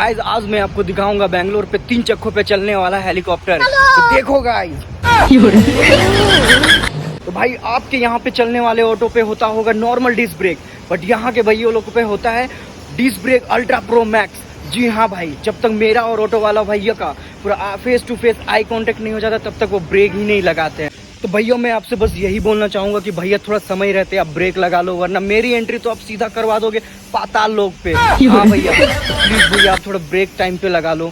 Guys आज मैं आपको दिखाऊंगा बेंगलोर पे 3 चक्कों पे चलने वाला हेलीकॉप्टर। तो देखो गाइस। तो भाई आपके यहाँ पे चलने वाले ऑटो पे होता होगा नॉर्मल डिस्क ब्रेक, बट यहाँ के भैया लोगों पे होता है disc break ultra pro max. जी हाँ भाई, जब तक मेरा और ऑटो वाला भैया का पूरा face to face eye contact नहीं हो जाता तब तक वो ब्रेक ही नहीं लगाते हैं। तो भैया मैं आपसे बस यही बोलना चाहूंगा कि भैया थोड़ा समय रहते आप ब्रेक लगा लो, वरना मेरी एंट्री तो आप सीधा करवा दोगे पाताल लोक पे। हाँ भैया प्लीज भैया आप थोड़ा ब्रेक टाइम पे लगा लो।